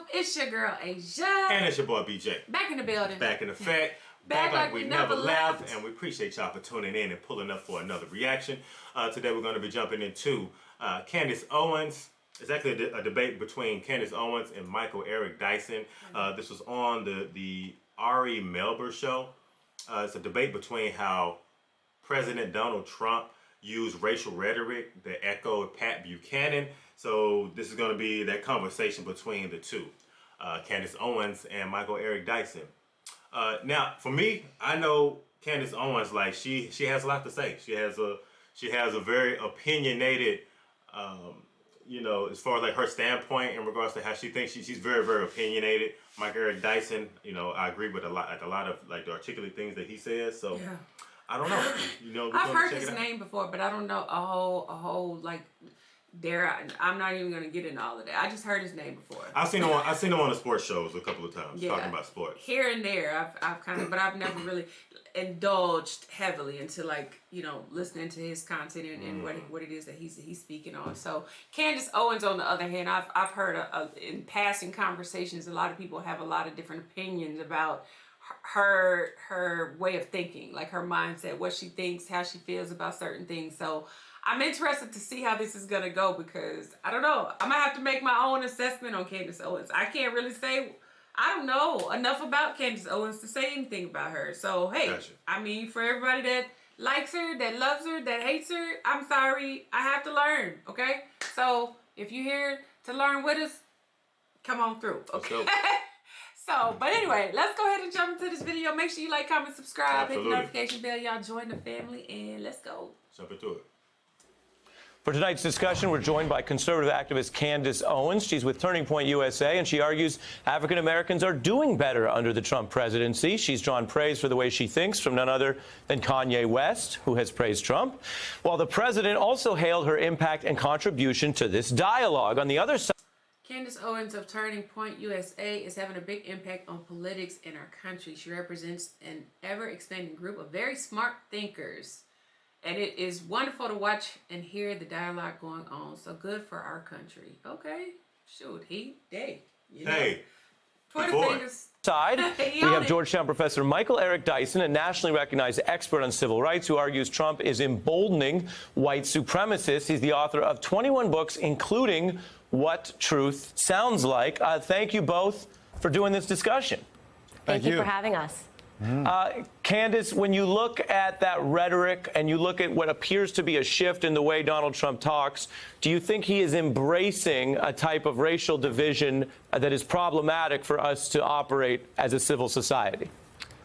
up? It's your girl Asia. And it's your boy BJ. Back in the building. Back in effect. Back like we never left. And we appreciate y'all for tuning in and pulling up for another reaction. Today we're going to be jumping into Candace Owens. It's actually a debate between Candace Owens and Michael Eric Dyson. This was on the Ari Melber show. It's a debate between how President Donald Trump used racial rhetoric that echoed Pat Buchanan. So this is going to be that conversation between the two, Candace Owens and Michael Eric Dyson. Now, for me, I know Candace Owens, like she has a lot to say. She has a very opinionated, as far as like her standpoint in regards to how she thinks. She's very, very opinionated. Michael Eric Dyson, I agree with a lot of like the articulate things that he says. So yeah. I don't know. I've heard his name before, but I don't know a whole like. I'm not even gonna get into all of that. I just heard his name before. I've seen him on the sports shows a couple of times talking about sports. Here and there, but I've never really indulged heavily into listening to his content and what it is that he's speaking on. So Candace Owens, on the other hand, I've heard in passing conversations, a lot of people have a lot of different opinions about her way of thinking, like her mindset, what she thinks, how she feels about certain things. So I'm interested to see how this is going to go because I don't know. I'm going to have to make my own assessment on Candace Owens. I can't really say, I don't know enough about Candace Owens to say anything about her. So, hey, gotcha. I mean, for everybody that likes her, that loves her, that hates her, I'm sorry. I have to learn, okay? So, if you're here to learn with us, come on through, okay? So, but anyway, let's go ahead and jump into this video. Make sure you like, comment, subscribe, hit the notification bell. Y'all join the family, and let's go. Jump into it. For tonight's discussion, we're joined by conservative activist Candace Owens. She's with Turning Point USA, and she argues African Americans are doing better under the Trump presidency. She's drawn praise for the way she thinks from none other than Kanye West, who has praised Trump, while the president also hailed her impact and contribution to this dialogue. On the other side, Candace Owens of Turning Point USA is having a big impact on politics in our country. She represents an ever-expanding group of very smart thinkers. And it is wonderful to watch and hear the dialogue going on. So good for our country. Okay. Shoot, hey. Hey. Twitter fingers. Side, we have Georgetown professor Michael Eric Dyson, a nationally recognized expert on civil rights, who argues Trump is emboldening white supremacists. He's the author of 21 books, including What Truth Sounds Like. Thank you both for doing this discussion. Thank you for having us. Candace, when you look at that rhetoric and you look at what appears to be a shift in the way Donald Trump talks, do you think he is embracing a type of racial division that is problematic for us to operate as a civil society?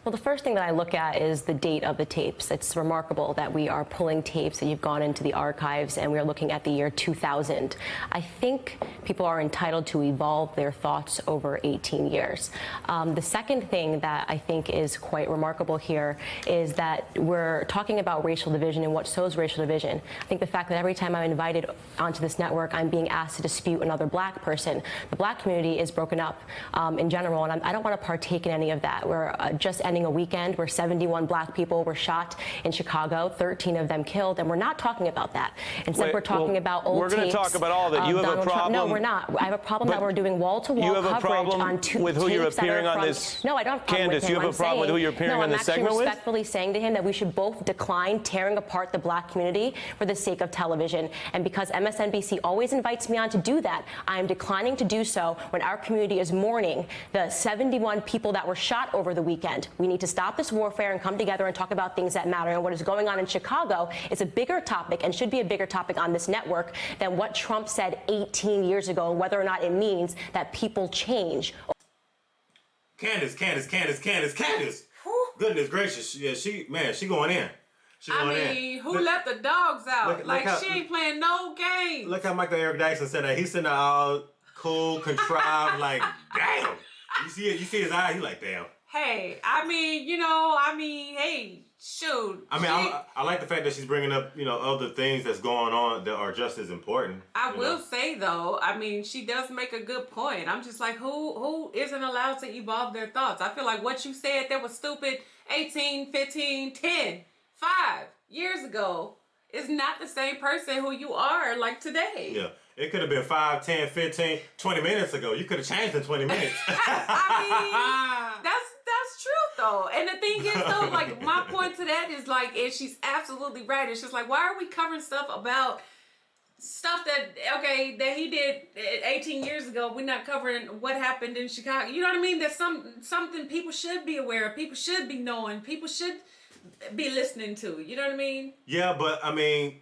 Well, the first thing that I look at is the date of the tapes. It's remarkable that we are pulling tapes and you've gone into the archives and we're looking at the year 2000. I think people are entitled to evolve their thoughts over 18 years. The second thing that I think is quite remarkable here is that we're talking about racial division and what sows racial division. I think the fact that every time I'm invited onto this network, I'm being asked to dispute another black person. The black community is broken up in general, and I don't want to partake in any of that. We're just ending a weekend where 71 black people were shot in Chicago, 13 of them killed, and we're not talking about that. Instead, we're talking about old tapes. We're going to talk about all of it. You have a problem? No, we're not. I have a problem that we're doing wall-to-wall coverage on two tapes. You have a problem with who you're appearing on this? No, I don't have a problem with him. Candace, you have a problem with who you're appearing on this segment with? I'm respectfully saying to him that we should both decline tearing apart the black community for the sake of television. And because MSNBC always invites me on to do that, I am declining to do so when our community is mourning the 71 people that were shot over the weekend. We need to stop this warfare and come together and talk about things that matter. And what is going on in Chicago is a bigger topic and should be a bigger topic on this network than what Trump said 18 years ago and whether or not it means that people change. Candace. Goodness gracious. Yeah, she going in. Who let the dogs out? She ain't playing no game. Look how Michael Eric Dyson said that. He's sitting there all cool, contrived, like, damn. You see his eye, he like, damn. Hey, hey, shoot. I like the fact that she's bringing up, other things that's going on that are just as important. I will say, though, she does make a good point. I'm just like, who isn't allowed to evolve their thoughts? I feel like what you said that was stupid 18, 15, 10, 5 years ago is not the same person who you are like today. Yeah. It could have been 5, 10, 15, 20 minutes ago. You could have changed in 20 minutes. I mean, that's true though. And the thing is though, like my point to that is like, and she's absolutely right. It's just like, why are we covering stuff about stuff that he did 18 years ago? We're not covering what happened in Chicago. You know what I mean? There's something people should be aware of. People should be knowing. People should be listening to. You know what I mean? Yeah, but I mean,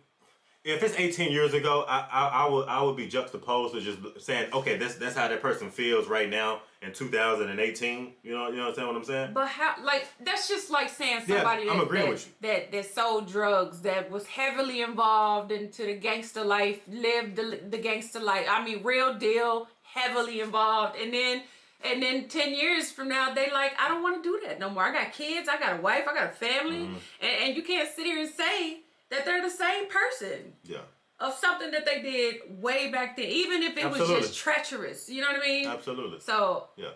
if it's 18 years ago, I would be juxtaposed to just saying, okay, that's how that person feels right now in 2018. You know what I'm saying? But how, like, that's just like saying somebody I'm agreeing with you. that sold drugs, that was heavily involved into the gangster life, lived the gangster life. I mean, real deal, heavily involved, and then 10 years from now, they like, I don't want to do that no more. I got kids, I got a wife, I got a family, and you can't sit here and say that they're the same person. Yeah. Of something that they did way back then, even if it was just treacherous. You know what I mean? Absolutely. So, yeah.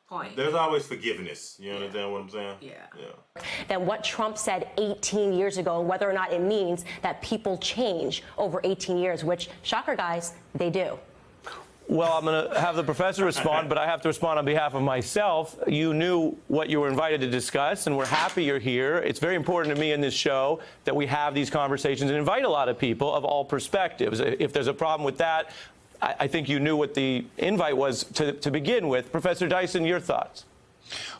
Point. There's always forgiveness. You understand what I'm saying? Yeah. Than what Trump said 18 years ago, and whether or not it means that people change over 18 years, which, shocker guys, they do. Well, I'm going to have the professor respond, but I have to respond on behalf of myself. You knew what you were invited to discuss, and we're happy you're here. It's very important to me in this show that we have these conversations and invite a lot of people of all perspectives. If there's a problem with that, I think you knew what the invite was to begin with. Professor Dyson, your thoughts?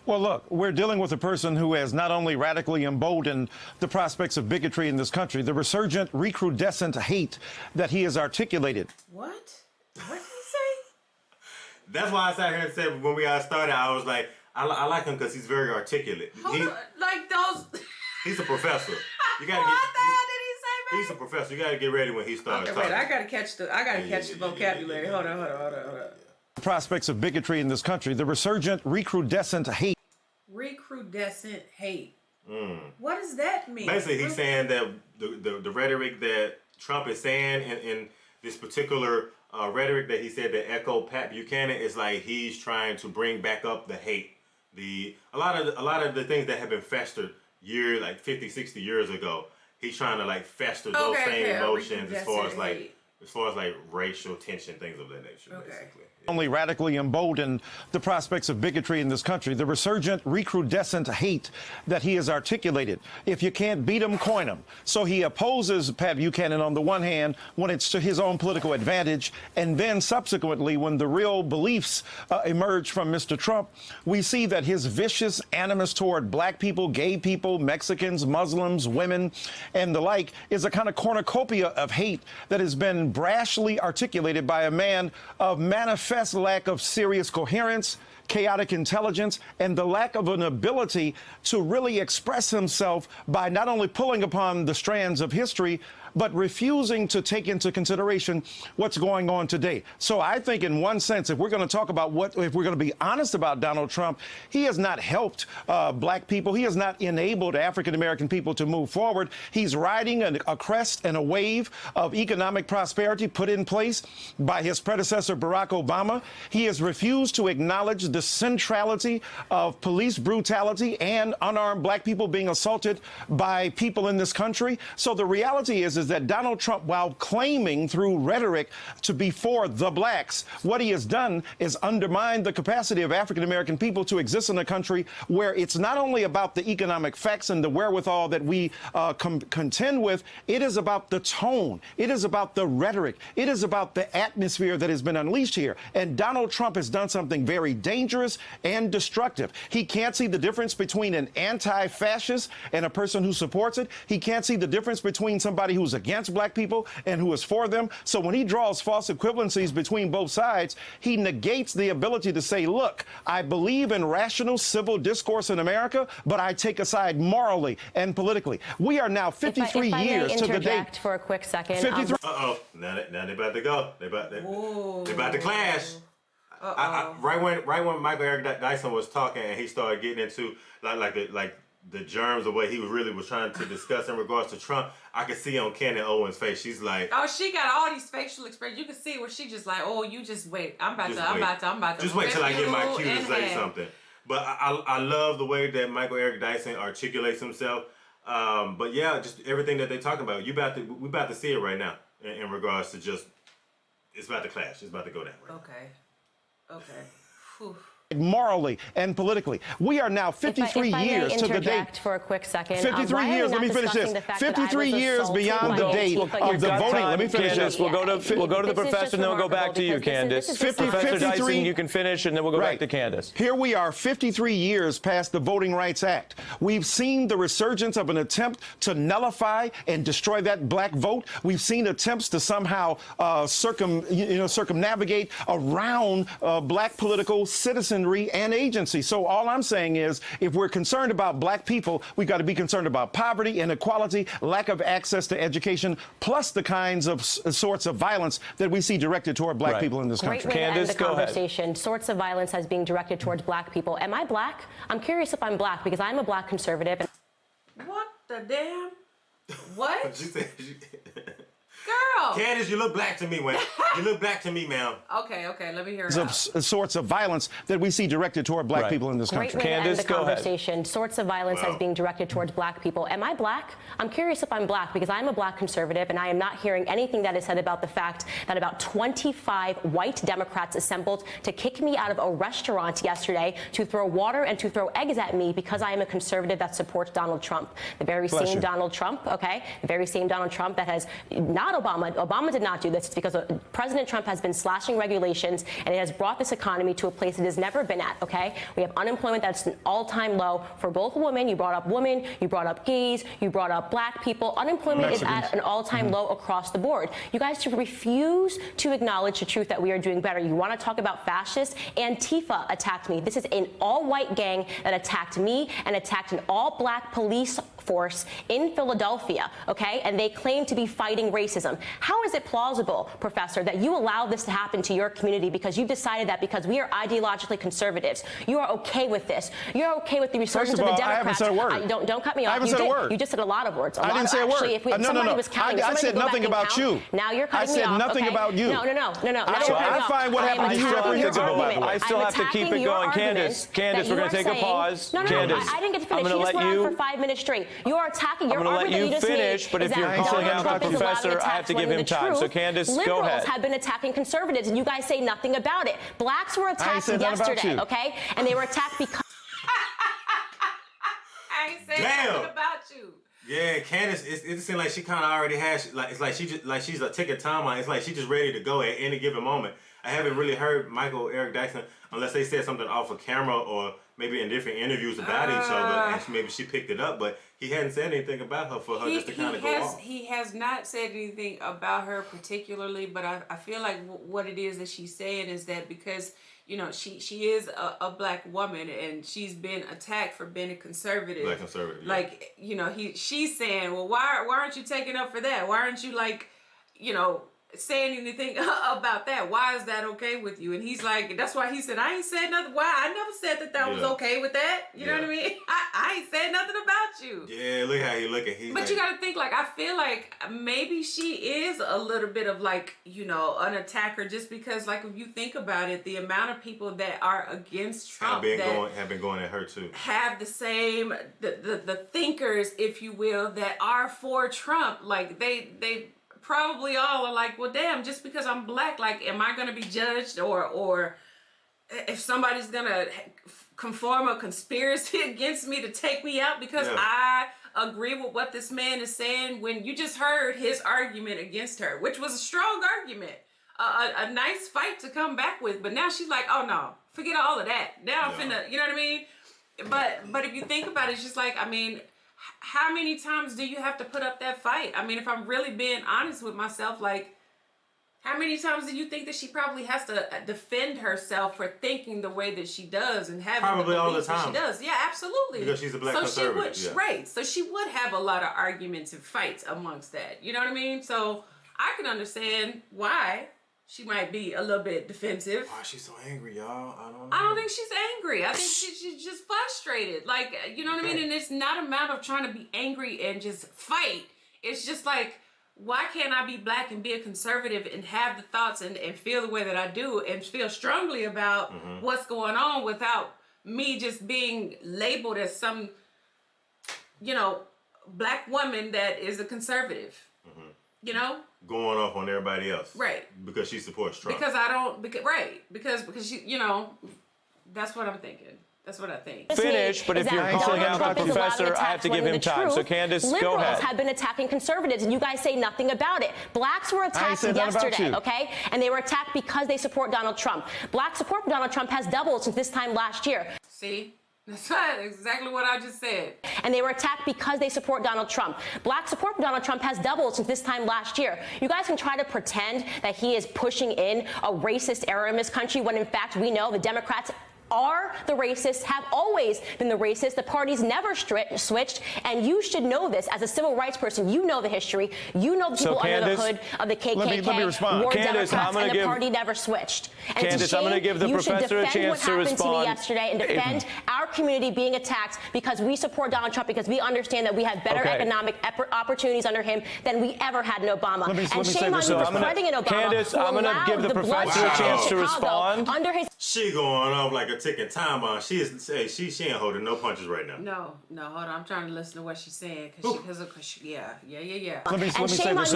Well, look, we're dealing with a person who has not only radically emboldened the prospects of bigotry in this country, the resurgent, recrudescent hate that he has articulated. What? What did he say? That's why I sat here and said when we got started, I was like, I like him because he's very articulate. Hold on, like those. He's a professor. You gotta what the hell did he say, man? He's a professor. You gotta get ready when he starts Okay, talking. wait, I gotta catch the vocabulary. Hold on. The prospects of bigotry in this country, the resurgent, recrudescent hate. Recrudescent hate. What does that mean? Basically, he's saying that the rhetoric that Trump is saying in this particular rhetoric that he said that echoed Pat Buchanan is like he's trying to bring back up the hate. A lot of the things that have been festered like 50, 60 years ago, he's trying to like fester those same emotions as far as like racial tension, things of that nature, basically. Only radically emboldened the prospects of bigotry in this country, the resurgent, recrudescent hate that he has articulated. If you can't beat him, coin him. So he opposes Pat Buchanan on the one hand when it's to his own political advantage, and then subsequently when the real beliefs emerge from Mr. Trump, we see that his vicious animus toward black people, gay people, Mexicans, Muslims, women, and the like is a kind of cornucopia of hate that has been brashly articulated by a man of manifest lack of serious coherence, chaotic intelligence, and the lack of an ability to really express himself by not only pulling upon the strands of history, but refusing to take into consideration what's going on today. So I think in one sense, if we're going to talk about if we're going to be honest about Donald Trump, he has not helped black people. He has not enabled African-American people to move forward. He's riding a crest and a wave of economic prosperity put in place by his predecessor, Barack Obama. He has refused to acknowledge the centrality of police brutality and unarmed black people being assaulted by people in this country. So the reality is that Donald Trump, while claiming through rhetoric to be for the blacks, what he has done is undermined the capacity of African-American people to exist in a country where it's not only about the economic facts and the wherewithal that we contend with, it is about the tone, it is about the rhetoric, it is about the atmosphere that has been unleashed here. And Donald Trump has done something very dangerous and destructive. He can't see the difference between an anti-fascist and a person who supports it. He can't see the difference between somebody who's against black people and who is for them. So when he draws false equivalencies between both sides, he negates the ability to say, look, I believe in rational civil discourse in America, but I take a side morally and politically. We are now 53 years to the date. For a quick second. 53 Now they about to go. They about to clash. Right when Michael Eric Dyson was talking and he started getting into like the germs of what he was trying to discuss in regards to Trump, I could see on Candace Owens' face. She's like, oh, she got all these facial expressions. You can see where she just like, oh, you just wait. I'm about to. Just wait till I get my cue to say something. But I love the way that Michael Eric Dyson articulates himself. But yeah, just everything that they're talking about, we about to see it right now in regards to just, it's about to clash. It's about to go down. Right Okay. Whew. Morally and politically. We are now 53 years to the date. For a quick second. 53 years, let me finish this. 53 years beyond the date of the voting. Let me finish this. We'll go to the professor and then we'll go back to you, Candace. Professor Dyson, you can finish and then we'll go back to Candace. Here we are 53 years past the Voting Rights Act. We've seen the resurgence of an attempt to nullify and destroy that black vote. We've seen attempts to somehow circumnavigate around black political citizenry and agency. So all I'm saying is, if we're concerned about black people, we've got to be concerned about poverty, inequality, lack of access to education, plus the kinds of sorts of violence that we see directed toward black people in this country. Great way to end the go conversation. ahead. Sorts of violence as being directed towards black people. Am I black? I'm curious if I'm black because I'm a black conservative. What the damn? What? She said, Girl. Candace, you look black to me, man. You look black to me, ma'am. Okay, let me hear it out. Sorts of violence that we see directed toward black people in this country. Great way to end the go conversation. Sorts of violence as being directed towards black people. Am I black? I'm curious if I'm black because I'm a black conservative and I am not hearing anything that is said about the fact that about 25 white Democrats assembled to kick me out of a restaurant yesterday, to throw water and to throw eggs at me because I am a conservative that supports Donald Trump. The very same Donald Trump, okay? The very same Donald Trump that has not Obama. Obama did not do this. It's because President Trump has been slashing regulations and it has brought this economy to a place it has never been at, okay? We have unemployment that's an all-time low for both women. You brought up women, you brought up gays, you brought up black people. Unemployment is at an all-time low across the board. You guys refuse to acknowledge the truth that we are doing better. You want to talk about fascists? Antifa attacked me. This is an all-white gang that attacked me and attacked an all-black police force in Philadelphia, okay? And they claim to be fighting racism. How is it plausible, Professor, that you allow this to happen to your community because you've decided that because we are ideologically conservatives, you are okay with this? You're okay with the resurgence of the Democrats? I haven't said a word. Don't cut me off. I haven't said a word. You just said a lot of words. I didn't say a word. Actually, if somebody was counting, I said nothing about you. Now you're cutting me off. I said nothing about you. No. I find what happened to you reprehensible, by the way. I still have to keep it going. Candace, we're going to take a pause. No, Candace, I didn't get to finish. She just went on for 5 minutes straight. You are attacking. I'm going to let you finish, but if you're calling out the professor, I have to give him time. So Candace, go ahead. Liberals have been attacking conservatives, and you guys say nothing about it. Blacks were attacked yesterday, okay? And they were attacked because... I ain't saying nothing about you. Yeah, Candace, it seems like she kind of already has, it's like she's a ticket time on. It's like she's just ready to go at any given moment. I haven't really heard Michael Eric Dyson, unless they said something off of camera or maybe in different interviews about each other, and maybe she picked it up, but he hadn't said anything about her for her just to kind of go off. He has not said anything about her particularly, but I feel like what it is that she's saying is that because, you know, she is a black woman and she's been attacked for being a conservative. Black conservative. Yeah. Like, you know, she's saying, well, why aren't you taking up for that? Why aren't you, like, you know, saying anything about that? Why is that okay with you? And he's like, that's why he said, I ain't said nothing. Why? I never said that was okay with that. You know what I mean? I ain't said nothing about you. Yeah, look how he looking. But you gotta think, like, I feel like maybe she is a little bit of, like, you know, an attacker, just because, like, if you think about it, the amount of people that are against Trump have been going at her too, have the same the thinkers, if you will, that are for Trump. Like, they probably all are like, well, damn, just because I'm black, like, am I going to be judged? Or if somebody's going to conform a conspiracy against me to take me out because I agree with what this man is saying, when you just heard his argument against her, which was a strong argument, a nice fight to come back with. But now she's like, oh, no, forget all of that. Now I'm finna, you know what I mean? But if you think about it, it's just like, I mean, how many times do you have to put up that fight? I mean, if I'm really being honest with myself, like, how many times do you think that she probably has to defend herself for thinking the way that she does and having probably the all the beliefs that time? she does? Yeah, absolutely. Because she's a black conservative. She would, right. So she would have a lot of arguments and fights amongst that. You know what I mean? So I can understand why she might be a little bit defensive. Why she's so angry, y'all? I don't know. Think she's angry. I think she's just frustrated. Like, you know what I mean? And it's not a matter of trying to be angry and just fight. It's just like, why can't I be black and be a conservative and have the thoughts and feel the way that I do and feel strongly about what's going on without me just being labeled as some, you know, black woman that is a conservative. You know, going off on everybody else, right? Because she supports Trump. Because I don't. Because she, you know, that's what I'm thinking. That's what I think. Finish, but if you're calling out the professor, I have to give him time. So Candace, go ahead. Liberals have been attacking conservatives, and you guys say nothing about it. Blacks were attacked yesterday, okay? And they were attacked because they support Donald Trump. Black support for Donald Trump has doubled since this time last year. See? That's right, exactly what I just said. And they were attacked because they support Donald Trump. Black support for Donald Trump has doubled since this time last year. You guys can try to pretend that he is pushing in a racist era in this country when in fact we know the Democrats are the racists, have always been the racists. The parties never switched, and you should know this as a civil rights person. You know the history. You know the people under the hood of the KKK let me respond. were Candace, Democrats, and the party never switched. And Candace, I'm going to give the professor a chance to respond. You should defend what happened to me yesterday and defend our community being attacked because we support Donald Trump, because we understand that we have better economic opportunities under him than we ever had in Obama. And shame on you for spreading in Obama. Candace, I'm going to give the professor a chance to respond. Under his She going off like a ticking time bomb. She ain't holding no punches right now. No, hold on. I'm trying to listen to what she's saying yeah. Let me say this.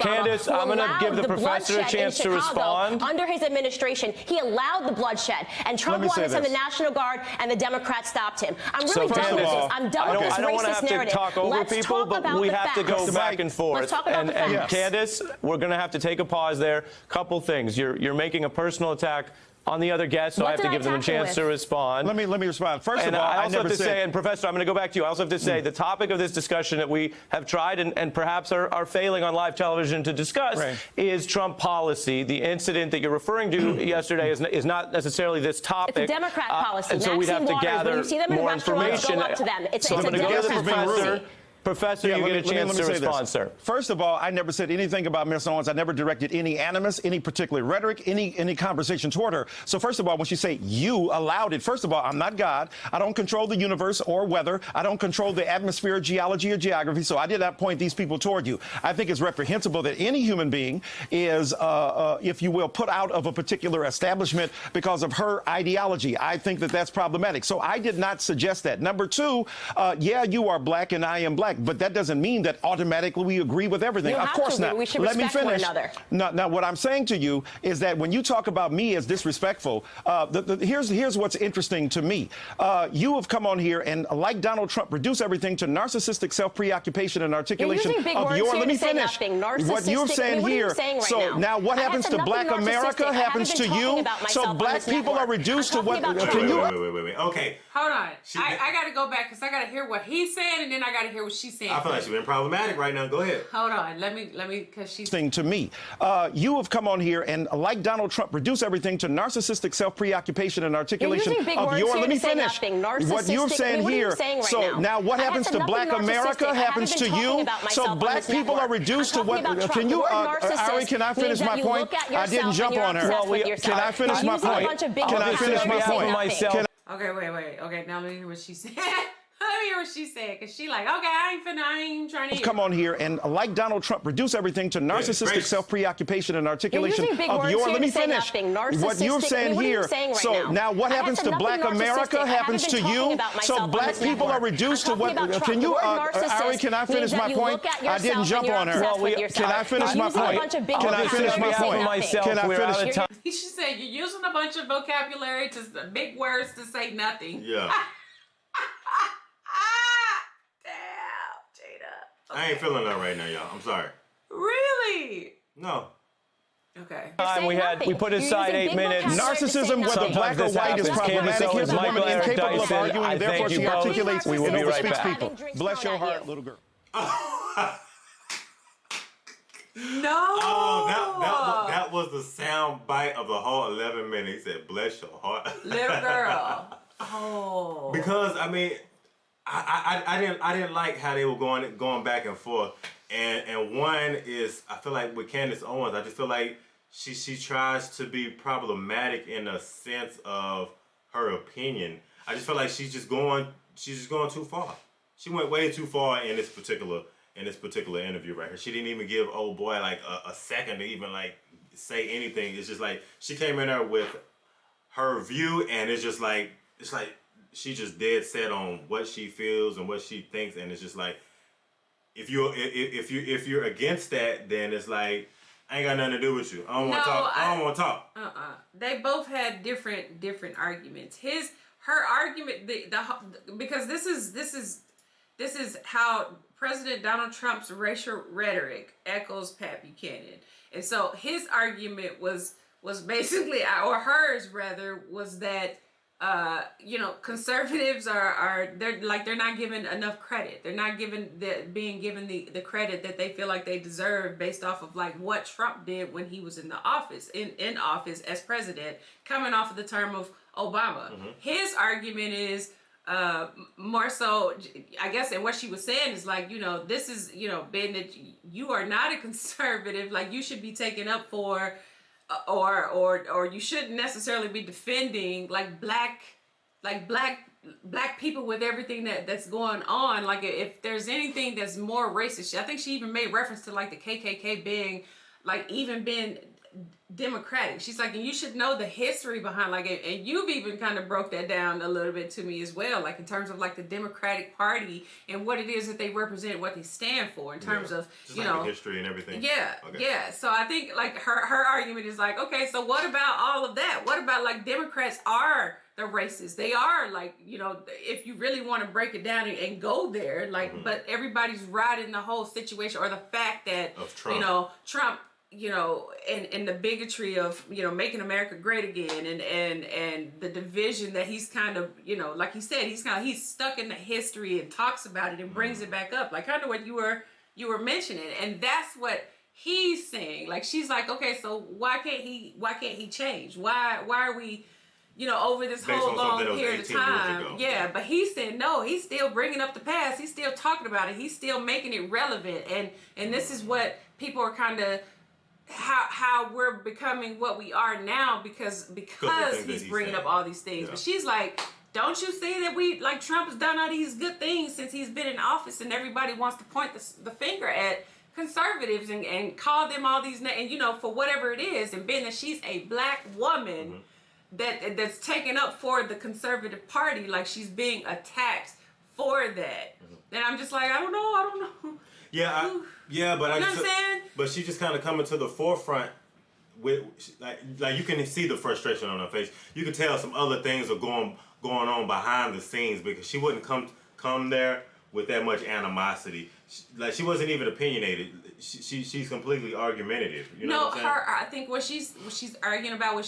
Candace, I'm going to give the professor a chance to respond. Under his administration, he allowed the bloodshed, and Trump wanted to send the National Guard, and the Democrats stopped him. I'm really done with this. I'm done with this racist narrative. I don't want to have to talk over people, but we have to go back and forth. Let's talk about the facts. Candace, we're going to have to take a pause there. Couple things. You're making a personal attack on the other guests, so I have to give them a chance to respond. Let me respond. First of all, I also never have to said... say, and Professor, I'm going to go back to you. I also have to say the topic of this discussion that we have tried and perhaps are failing on live television to discuss is Trump policy. The incident that you're referring to yesterday is not necessarily this topic. It's a Democrat policy. And so we'd have to gather more information. Go up to them. So I'm going to go to the professor. Professor, you get a chance to respond, sir. First of all, I never said anything about Ms. Owens. I never directed any animus, any particular rhetoric, any conversation toward her. So first of all, when she say you allowed it, first of all, I'm not God. I don't control the universe or weather. I don't control the atmosphere, geology, or geography. So I did not point these people toward you. I think it's reprehensible that any human being is, if you will, put out of a particular establishment because of her ideology. I think that that's problematic. So I did not suggest that. Number two, yeah, you are black and I am black. But that doesn't mean that automatically we agree with everything. Of course not. We should Let me respect finish. one another. Now, what I'm saying to you is that when you talk about me as disrespectful, here's what's interesting to me. You have come on here and, like Donald Trump, reduce everything to narcissistic self-preoccupation and articulation of your. Let me finish. What you're saying here. So now, what happens to Black America happens to you. So Black people are reduced to what? Can you? Wait. Okay. Hold on. I got to go back because I got to hear what he's saying, and then I got to hear what she's saying. I feel like she's been problematic right now. Go ahead. Hold on. Let me, because she's... Thing to me. You have come on here and, like Donald Trump, reduce everything to narcissistic self-preoccupation and articulation of your... Let me finish. What you're saying here. So now what happens to Black America happens to you. So Black people are reduced to what... Can you... Ari, can I finish my point? I didn't jump on her. Can I finish my point? Can I finish my point? Okay, wait. Okay, now let me hear what she said. Let me hear what she said, because she like, okay, I ain't trying to hear. Come on here and, like Donald Trump, reduce everything to narcissistic self-preoccupation and articulation of your... Let me finish. What you're saying here. So now what happens to Black America happens to you. So Black people are reduced to what... Can you... Ari, can I finish my point? I didn't jump on her. Can I finish my point? Can I finish my point? Can I finish? She said you're using a bunch of vocabulary, to big words to say nothing. Yeah. Okay. I ain't feeling that right now, y'all. I'm sorry. Really? No. Okay. We put aside 8 minutes. Narcissism, whether black or white, is problematic. Here's a woman incapable of arguing, therefore she articulates and overspeaks people. Bless your heart, little girl. No. Oh, that was the sound bite of the whole 11 minutes. He said, bless your heart. Little girl. Oh. Because, I mean... I didn't like how they were going back and forth, and one is I feel like with Candace Owens, I just feel like she tries to be problematic in a sense of her opinion. I just feel like she's just going too far. She went way too far in this particular interview right here. She didn't even give old boy like a second to even like say anything. It's just like she came in there with her view, and it's like she just dead set on what she feels and what she thinks, and it's just like if you're against that, then it's like I ain't got nothing to do with you. I don't want to talk. I don't want to talk. They both had different arguments. Her argument because this is how President Donald Trump's racial rhetoric echoes Pat Buchanan. And so his argument was basically, or hers rather, was that conservatives they're not given enough credit. They're not being given the credit that they feel like they deserve based off of like what Trump did when he was in office as president, coming off of the term of Obama. Mm-hmm. His argument is more so, I guess, and what she was saying is like, this is, being that you are not a conservative, like you should be taken up for, or you shouldn't necessarily be defending like black people with everything that's going on. Like if there's anything that's more racist, I think she even made reference to like the KKK being Democratic. She's like, and you should know the history behind like it, and you've even kind of broke that down a little bit to me as well, like in terms of like the Democratic Party and what it is that they represent, what they stand for in terms of just like the history and everything. Yeah. So I think like her argument is like, okay, so what about all of that? What about like Democrats are the racists? They are like, if you really want to break it down and go there, like, mm-hmm. But everybody's riding the whole situation or the fact that of Trump. Trump, and the bigotry of, making America great again and the division that he's kind of, like he said, he's stuck in the history and talks about it and brings it back up, like kind of what you were mentioning. And that's what he's saying. Like, she's like, okay, so why can't he change? Why are we, over this whole long period of time? Yeah, but he's saying no, he's still bringing up the past. He's still talking about it. He's still making it relevant. And this is what people are kind of, how we're becoming what we are now because he's bringing up all these things. Yeah. But she's like, don't you see that like Trump's done all these good things since he's been in office, and everybody wants to point the finger at conservatives and call them all these names, and for whatever it is, and being that she's a black woman, mm-hmm. that's taken up for the conservative party, like she's being attacked for that. Mm-hmm. And I'm just like, I don't know. Yeah, but you know what I'm saying? But she just kind of coming to the forefront with like you can see the frustration on her face. You can tell some other things are going on behind the scenes because she wouldn't come there with that much animosity. She wasn't even opinionated. She's completely argumentative. You know what I'm saying? I think what she's arguing about, what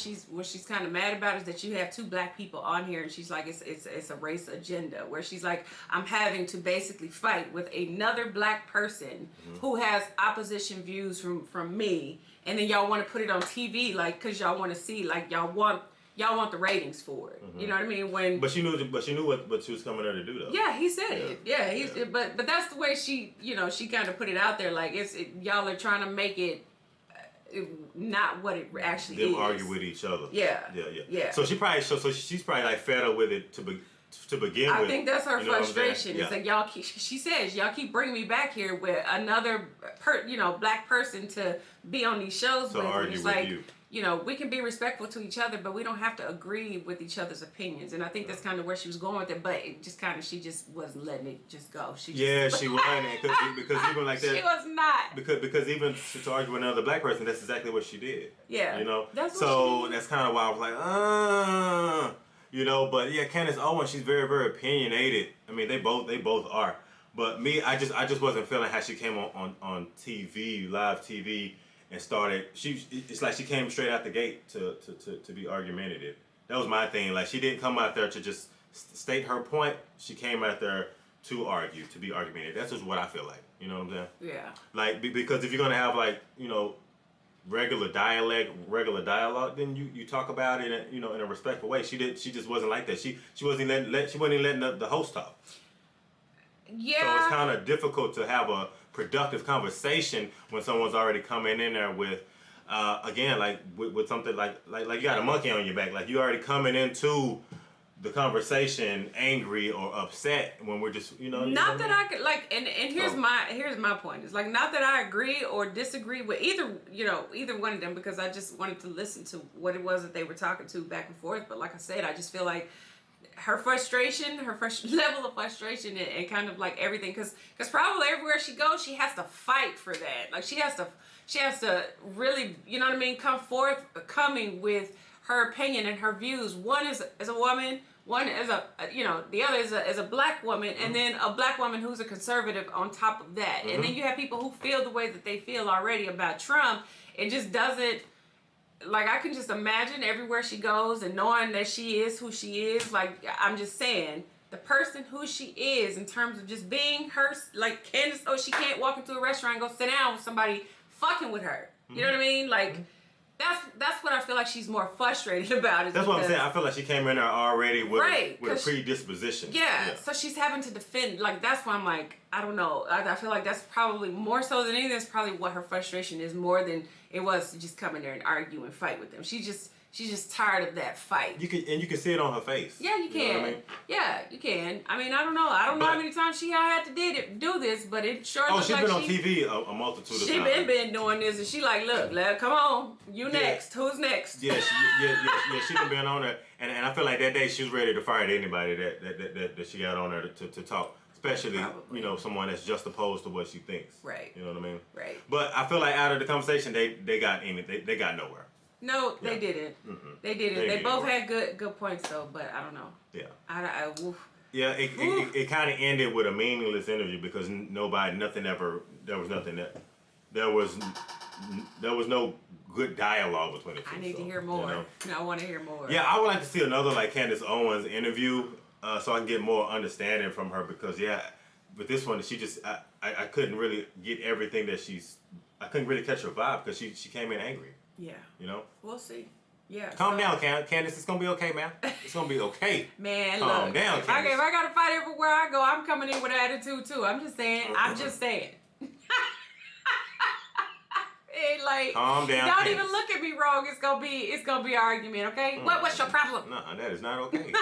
she's kind of mad about is that you have two black people on here, and she's like, it's a race agenda, where she's like, I'm having to basically fight with another black person mm-hmm. who has opposition views from me, and then y'all want to put it on TV, like, cause y'all want to see, like, y'all want the ratings for it. Mm-hmm. You know what I mean? But she knew what she was coming there to do, though. Yeah, he said it. Yeah, but that's the way she kind of put it out there. Like y'all are trying to make it not what it actually is. Them argue with each other. Yeah. So she's probably like fed up with it to begin with. I think that's her frustration. It's like she says y'all keep bringing me back here with another black person to be on these shows with. Argue it's with like, you. We can be respectful to each other, but we don't have to agree with each other's opinions. And I think that's kind of where she was going with it, but it just kind of, she just wasn't letting it just go. She wasn't, because even like that. She was not. Because even to argue with another black person, that's exactly what she did. Yeah. That's kind of why I was like, but yeah, Candace Owens, she's very, very opinionated. I mean, they both are. But me, I just wasn't feeling how she came on TV, live TV, and started. It's like she came straight out the gate to be argumentative. That was my thing. Like, she didn't come out there to just state her point. She came out there to argue, to be argumentative. That's just what I feel like. You know what I'm saying? Yeah. Like, because if you're gonna have regular dialogue, then you talk about it in a respectful way. She just wasn't like that. She wasn't letting the host talk. Yeah. So it's kind of difficult to have a productive conversation when someone's already coming in there with, again, like with something like you got a monkey on your back. Like, you already coming into the conversation angry or upset when we're just, Not that I could, like, and here's my point. It's like, not that I agree or disagree with either one of them, because I just wanted to listen to what it was that they were talking to back and forth. But like I said, I just feel like her frustration, level of frustration, and kind of like everything, because probably everywhere she goes, she has to fight for that. Like she has to really, you know what I mean, coming with her opinion and her views. One is as a woman, one is the other is a black woman, and then a black woman who's a conservative on top of that. And then you have people who feel the way that they feel already about Trump. It just doesn't, like, I can just imagine everywhere she goes and knowing that she is who she is. Like, I'm just saying, the person who she is in terms of just being her, like Candace, she can't walk into a restaurant and go sit down with somebody fucking with her. You know what I mean? Like, that's what I feel like she's more frustrated about. That's what I'm saying. I feel like she came in there already with a predisposition. Yeah, so she's having to defend. Like, that's why I'm like, I don't know. I feel like that's probably more so than anything. That's probably what her frustration is, more than it was to just come in there and argue and fight with them. She's just tired of that fight. You can see it on her face. Yeah, you can. You know what I mean? Yeah, you can. I mean, I don't know how many times she had to do this, but it sure looks like she's been on TV a multitude of times. She been doing this, and she like, look, come on, you next. Who's next? Yeah, she been on there, and I feel like that day she was ready to fight anybody that she got on there to talk. Especially, someone that's just opposed to what she thinks. Right. You know what I mean? Right. But I feel like out of the conversation, they got nowhere. No, they didn't. Mm-hmm. They didn't. They both had good points though, but I don't know. Yeah. Yeah, it kind of ended with a meaningless interview because there was no good dialogue between the two. I need to hear more. I want to hear more. Yeah, I would like to see another like Candace Owens interview. So I can get more understanding from her because with this one she just I couldn't really get everything that I couldn't really catch her vibe because she came in angry. Yeah. We'll see. Yeah. Calm down, Candace. It's gonna be okay, man. It's gonna be okay. Man, calm down, if I gotta fight everywhere I go, I'm coming in with attitude too. I'm just saying. Hey, like, calm down. Don't even look at me wrong. It's gonna be an argument, okay? What's your problem? No, that is not okay.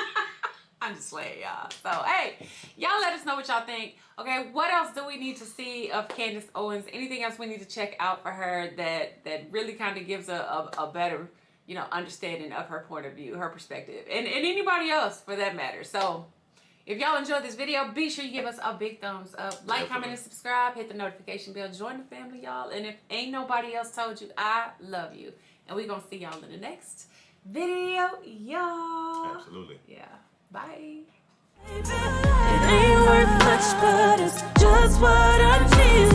I'm just playing, y'all. So, hey, y'all let us know what y'all think. Okay, what else do we need to see of Candace Owens? Anything else we need to check out for her that really kind of gives a better, understanding of her point of view, her perspective, and anybody else for that matter. So, if y'all enjoyed this video, be sure you give us a big thumbs up. Like, comment, and subscribe. Hit the notification bell. Join the family, y'all. And if ain't nobody else told you, I love you. And we're going to see y'all in the next video, y'all. Absolutely. Yeah. Bye. It ain't worth much, but it's just what I need.